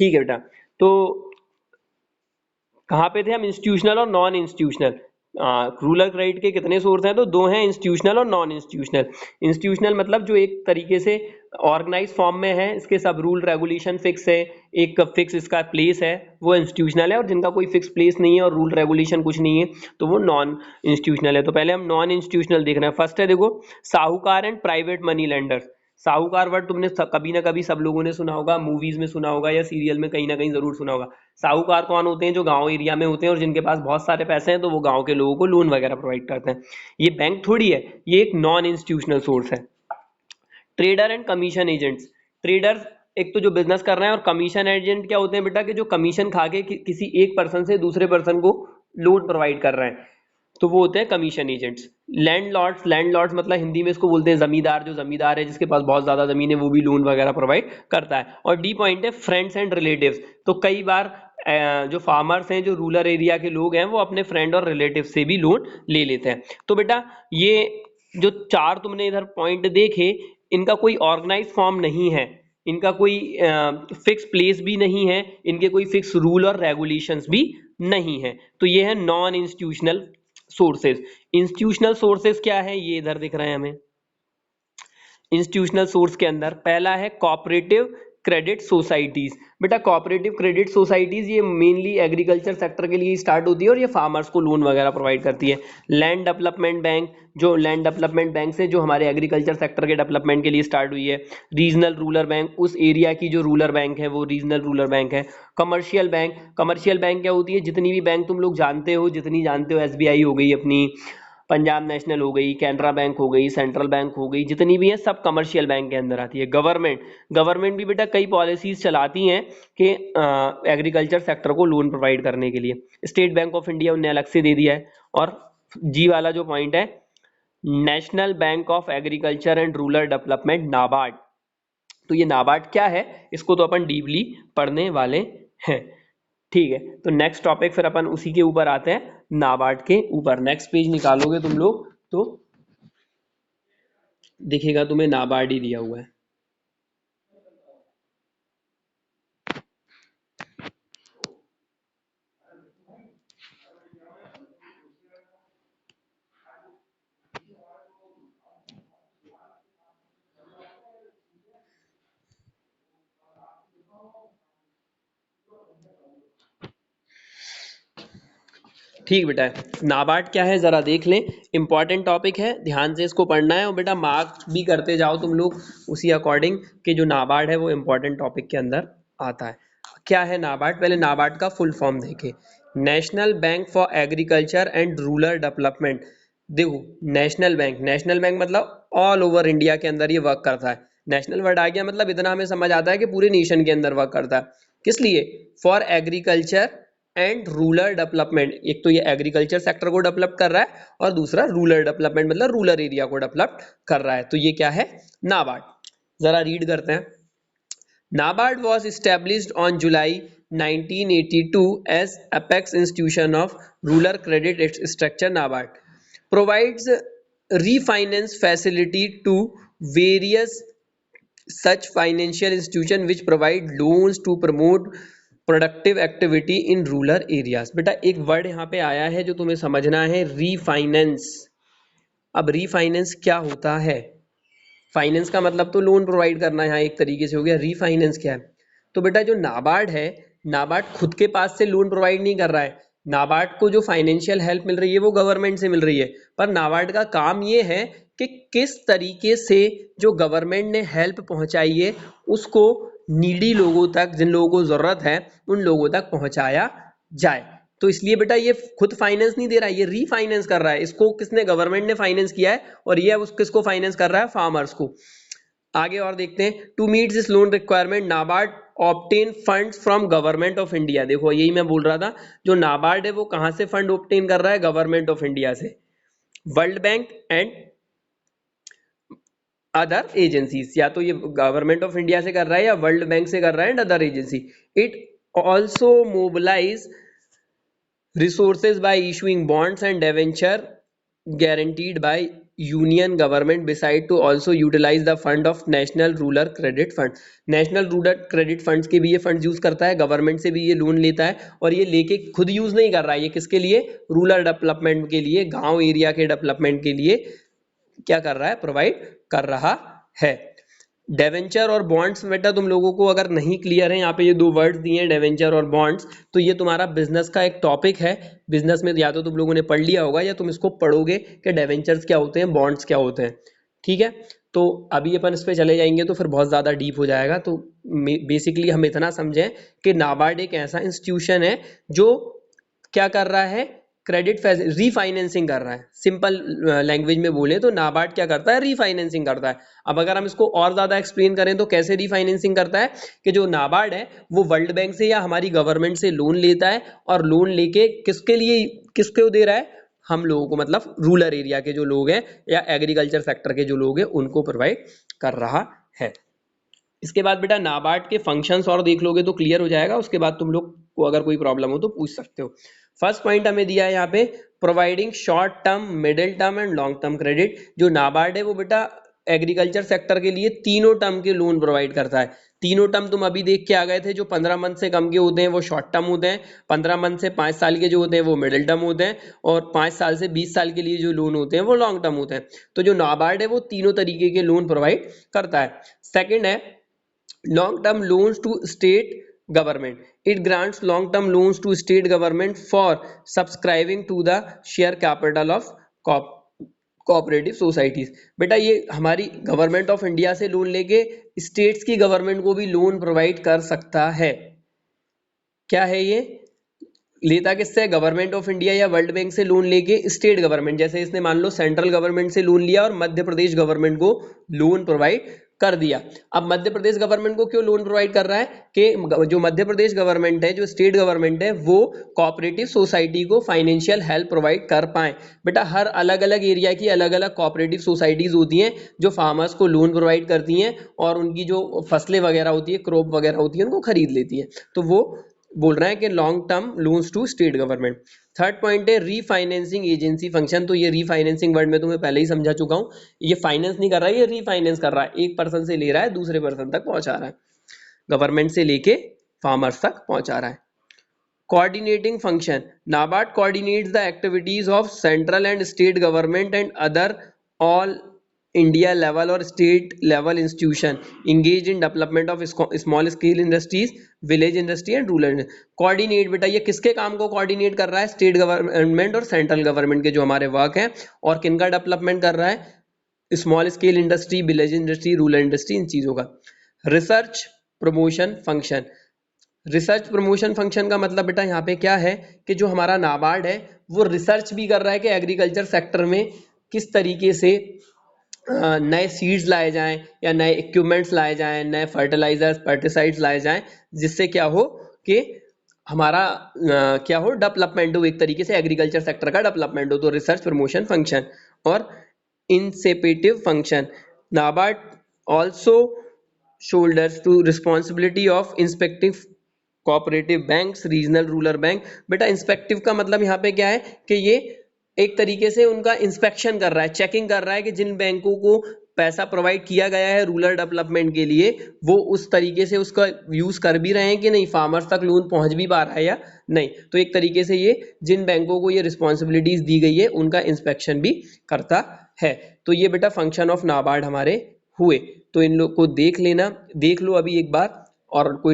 ठीक है बेटा, तो कहाँ पे थे हम? इंस्टीट्यूशनल और नॉन इंस्टीट्यूशनल। रूरल क्रेडिट के कितने सोर्स हैं? तो दो हैं, इंस्टीट्यूशनल और नॉन इंस्टीट्यूशनल। इंस्टीट्यूशनल मतलब जो एक तरीके से ऑर्गेनाइज फॉर्म में है, इसके सब रूल रेगुलेशन फिक्स है, एक फिक्स इसका प्लेस है, वो इंस्टीट्यूशनल है। और जिनका कोई फिक्स प्लेस नहीं है और रूल रेगुलेशन कुछ नहीं है तो वो नॉन इंस्टीट्यूशनल है। तो पहले हम नॉन इंस्टीट्यूशनल देख रहे हैं। फर्स्ट है देखो, साहूकार एंड प्राइवेट मनी लेंडर्स। साहूकार वर्ड तुमने कभी ना कभी सब लोगों ने सुना होगा, मूवीज में सुना होगा या सीरियल में कहीं ना कहीं जरूर सुना होगा। साहूकार कौन होते हैं? जो गांव एरिया में होते हैं और जिनके पास बहुत सारे पैसे हैं, तो वो गांव के लोगों को लोन वगैरह प्रोवाइड करते हैं। ये बैंक थोड़ी है, ये एक नॉन इंस्टीट्यूशनल सोर्स है। Trader and commission agents. Traders एक तो जो बिजनेस कर रहे हैं, और कमीशन एजेंट क्या होते हैं बेटा? कि जो कमीशन खा के किसी एक पर्सन से दूसरे पर्सन को लोन प्रोवाइड कर रहे हैं, तो वो होते हैं कमीशन एजेंट्स। लैंडलॉर्ड्स, लैंडलॉर्ड्स मतलब हिंदी में इसको बोलते हैं जमींदार। जो जमींदार है, जिसके पास बहुत ज्यादा जमीन है, वो भी लोन वगैरह प्रोवाइड करता है। और डी पॉइंट है फ्रेंड्स एंड रिलेटिव्स। तो कई बार जो फार्मर्स हैं, जो रूरल एरिया के लोग हैं, वो अपने फ्रेंड और रिलेटिव से भी लोन ले लेते हैं। तो बेटा ये जो चार तुमने इधर पॉइंट देखे, इनका कोई ऑर्गेनाइज फॉर्म नहीं है, इनका कोई फिक्स प्लेस भी नहीं है, इनके कोई फिक्स रूल और रेगुलेशंस भी नहीं है। तो ये है non institutional sources. Institutional sources क्या है? ये इधर दिख रहे हैं हमें। इंस्टीट्यूशनल सोर्स के अंदर पहला है कोऑपरेटिव क्रेडिट सोसाइटीज। बेटा कोऑपरेटिव क्रेडिट सोसाइटीज ये मेनली एग्रीकल्चर सेक्टर के लिए स्टार्ट होती है, और ये फार्मर्स को लोन वगैरह प्रोवाइड करती है। लैंड डेवलपमेंट बैंक, जो लैंड डेवलपमेंट बैंक से जो हमारे एग्रीकल्चर सेक्टर के डेवलपमेंट के लिए स्टार्ट हुई है। रीजनल रूरल बैंक, उस एरिया की जो रूरल बैंक है वो रीजनल रूरल बैंक है। कमर्शियल बैंक, कमर्शियल बैंक क्या होती है? जितनी भी बैंक तुम लोग जानते हो, जितनी जानते हो, एसबीआई हो गई अपनी, पंजाब नेशनल हो गई, कैनरा बैंक हो गई, सेंट्रल बैंक हो गई, जितनी भी है सब कमर्शियल बैंक के अंदर आती है। गवर्नमेंट, गवर्नमेंट भी बेटा कई पॉलिसीज चलाती हैं कि एग्रीकल्चर सेक्टर को लोन प्रोवाइड करने के लिए। स्टेट बैंक ऑफ इंडिया उन्हें अलग से दे दिया है। और जी वाला जो पॉइंट है, national bank of agriculture and rural development, NABARD. तो ये नाबार्ड क्या है, इसको तो अपन डीपली पढ़ने वाले हैं। ठीक है, तो नेक्स्ट टॉपिक फिर अपन उसी के ऊपर आते हैं, नाबार्ड के ऊपर। नेक्स्ट पेज निकालोगे तुम लोग तो दिखेगा तुम्हें नाबार्ड ही दिया हुआ है। ठीक बेटा, नाबार्ड क्या है जरा देख लें। इंपॉर्टेंट टॉपिक है, ध्यान से इसको पढ़ना है, और बेटा मार्क्स भी करते जाओ तुम लोग उसी अकॉर्डिंग कि जो नाबार्ड है वो इंपॉर्टेंट टॉपिक के अंदर आता है। क्या है नाबार्ड? पहले नाबार्ड का फुल फॉर्म देखें। National bank for agriculture and rural development. देखो नेशनल बैंक, नेशनल बैंक मतलब ऑल ओवर इंडिया के अंदर ये वर्क करता है। नेशनल वर्ड आ गया मतलब इतना हमें समझ आता है कि पूरे नेशन के अंदर वर्क करता है। किस लिए? For agriculture and rural development. एक तो ये एग्रीकल्चर सेक्टर को डेवलप कर रहा है, और दूसरा रूरल डेवलपमेंट मतलब रूरल एरिया को डेवलप कर रहा है। तो ये क्या है? नाबार्ड। जरा रीड करते हैं। NABARD was established on July 1982 as apex institution of rural credit structure. NABARD provides refinance facility to various such financial institution which provide loans to promote productive activity in rural areas. बेटा एक word यहाँ पे आया है जो तुम्हें समझना है, रीफाइनेंस। अब रीफाइनेंस क्या होता है? फाइनेंस का मतलब तो लोन प्रोवाइड करना, यहाँ एक तरीके से हो गया। रीफाइनेंस क्या है? तो बेटा जो नाबार्ड है, नाबार्ड खुद के पास से लोन प्रोवाइड नहीं कर रहा है। नाबार्ड को जो फाइनेंशियल हेल्प मिल रही है वो गवर्नमेंट से मिल रही है, पर नाबार्ड का काम ये है कि किस तरीके से जो गवर्नमेंट ने हेल्प पहुंचाई है उसको नीडी लोगों तक, जिन लोगों को जरूरत है उन लोगों तक पहुंचाया जाए। तो इसलिए बेटा ये खुद फाइनेंस नहीं दे रहा है, ये रीफाइनेंस कर रहा है। इसको किसने? गवर्नमेंट ने फाइनेंस किया है, और ये अब किसको फाइनेंस कर रहा है? फार्मर्स को। आगे और देखते हैं। To meet this loan requirement NABARD obtain funds from government of India. देखो यही मैं बोल रहा था, जो नाबार्ड है वो कहां से फंड ऑब्टेन कर रहा है? गवर्नमेंट ऑफ इंडिया से। World bank and other agencies, या तो ये गवर्नमेंट ऑफ इंडिया से कर रहा है या वर्ल्ड बैंक से कर रहा है and other agency. It also mobilise resources by issuing bonds and debenture guaranteed by union government decide to also utilise the fund of national rural credit fund. National rural credit funds के भी ये fund use करता है, government से भी ये loan लेता है, और ये लेके खुद यूज नहीं कर रहा है, ये किसके लिए, रूरल डेवलपमेंट के लिए, गांव एरिया के डेवलपमेंट के लिए क्या कर रहा है, प्रोवाइड कर रहा है। डेवेंचर और बॉन्ड्स, बेटा तुम लोगों को अगर नहीं क्लियर है, यहाँ पे ये दो वर्ड्स दिए हैं डेवेंचर और बॉन्ड्स, तो ये तुम्हारा बिजनेस का एक टॉपिक है। बिजनेस में या तो तुम लोगों ने पढ़ लिया होगा या तुम इसको पढ़ोगे कि डेवेंचर्स क्या होते हैं, बॉन्ड्स क्या होते हैं, ठीक है। तो अभी अपन इस पे चले जाएंगे तो फिर बहुत ज़्यादा डीप हो जाएगा। तो बेसिकली हम इतना समझें कि नाबार्ड एक ऐसा इंस्टीट्यूशन है जो क्या कर रहा है, क्रेडिट रीफाइनेंसिंग कर रहा है। सिंपल लैंग्वेज में बोले तो नाबार्ड क्या करता है, रीफाइनेंसिंग करता है। अब अगर हम इसको और ज्यादा एक्सप्लेन करें तो कैसे रीफाइनेंसिंग करता है, कि जो नाबार्ड है वो वर्ल्ड बैंक से या हमारी गवर्नमेंट से लोन लेता है, और लोन लेके किसके लिए, किसको दे रहा है, हम लोगों को, मतलब रूरल एरिया के जो लोग हैं या एग्रीकल्चर सेक्टर के जो लोग हैं उनको प्रोवाइड कर रहा है। इसके बाद बेटा नाबार्ड के फंक्शंस और देख लोगे तो क्लियर हो जाएगा। उसके बाद तुम लोग को अगर कोई प्रॉब्लम हो तो पूछ सकते हो। फर्स्ट पॉइंट हमें दिया है यहाँ पे, providing short term, middle term and long term credit. जो नाबार्ड है वो बेटा एग्रीकल्चर सेक्टर के लिए तीनों टर्म के लोन प्रोवाइड करता है। तीनों टर्म तुम अभी देख के आ गए थे, जो 15 मंथ से कम के होते हैं वो शॉर्ट टर्म होते हैं, 15 मंथ से 5 साल के जो होते हैं वो मिडिल टर्म होते हैं, और 5 साल से 20 साल के लिए जो लोन होते हैं वो लॉन्ग टर्म होते हैं। तो जो नाबार्ड है वो तीनों तरीके के लोन प्रोवाइड करता है। सेकेंड है long term loans to state government. It grants long term loans to state government for subscribing to the share capital of cooperative societies. बेटा ये हमारी गवर्नमेंट ऑफ इंडिया से लोन लेके स्टेट्स की government को भी लोन प्रोवाइड कर सकता है। क्या है ये, लेता किससे, गवर्नमेंट ऑफ इंडिया या वर्ल्ड बैंक से लोन लेके स्टेट गवर्नमेंट, जैसे इसने मान लो सेंट्रल गवर्नमेंट से लोन लिया और मध्य प्रदेश गवर्नमेंट को लोन प्रोवाइड कर दिया। अब मध्य प्रदेश गवर्नमेंट को क्यों लोन प्रोवाइड कर रहा है, कि जो मध्य प्रदेश गवर्नमेंट है, जो स्टेट गवर्नमेंट है, वो कोऑपरेटिव सोसाइटी को फाइनेंशियल हेल्प प्रोवाइड कर पाए। बेटा हर अलग अलग एरिया की अलग अलग कोऑपरेटिव सोसाइटीज होती हैं जो फार्मर्स को लोन प्रोवाइड करती हैं और उनकी जो फसलें वगैरह होती है, क्रॉप वगैरह होती है, उनको खरीद लेती हैं। तो वो बोल रहा है कि long term loans to state government. Third point है रीफाइनेंसिंग एजेंसी फंक्शन। तो ये रीफाइनेंसिंग वर्ड में तुम्हें पहले ही समझा चुका हूं, ये फाइनेंस नहीं कर रहा है, ये रीफाइनेंस कर रहा है। एक पर्सन से ले रहा है दूसरे पर्सन तक पहुंचा रहा है, गवर्नमेंट से लेके फार्मर्स तक पहुंचा रहा है। Coordinating function, NABARD coordinates the activities of central and state government and other all India level और state level institution engage in development of small scale industries, village industry and rural. Coordinate, बेटा ये किसके काम को कोऑर्डिनेट कर रहा है, state government और सेंट्रल गवर्नमेंट के जो हमारे वर्क हैं, और किनका डेवलपमेंट कर रहा है, small scale industry, village industry, rural industry, इन चीजों का। Research promotion function, research promotion function का मतलब बेटा यहाँ पे क्या है, कि जो हमारा नाबार्ड है वो रिसर्च भी कर रहा है कि एग्रीकल्चर सेक्टर में किस तरीके से नए सीड्स लाए जाएं या नए इक्विपमेंट्स लाए जाएं, नए फर्टिलाइजर्स, पेस्टिसाइड्स लाए जाएं, जिससे क्या हो कि हमारा क्या हो, डेवलपमेंट हो, एक तरीके से एग्रीकल्चर सेक्टर का डेवलपमेंट हो। तो रिसर्च प्रमोशन फंक्शन। और inspective function, NABARD also shoulders to responsibility of inspective cooperative banks, regional rural bank. बेटा इंस्पेक्टिव का मतलब यहाँ पे क्या है, कि ये एक तरीके से उनका इंस्पेक्शन कर रहा है, चेकिंग कर रहा है कि जिन बैंकों को पैसा प्रोवाइड किया गया है रूरल डेवलपमेंट के लिए, वो उस तरीके से उसका यूज कर भी रहे हैं कि नहीं, फार्मर्स तक लोन पहुंच भी पा रहा है या नहीं। तो एक तरीके से ये जिन बैंकों को ये रिस्पॉन्सिबिलिटीज दी गई है उनका इंस्पेक्शन भी करता है। तो ये बेटा फंक्शन ऑफ नाबार्ड हमारे हुए। तो इन लोग को देख लेना, देख लो अभी एक बार, और कोई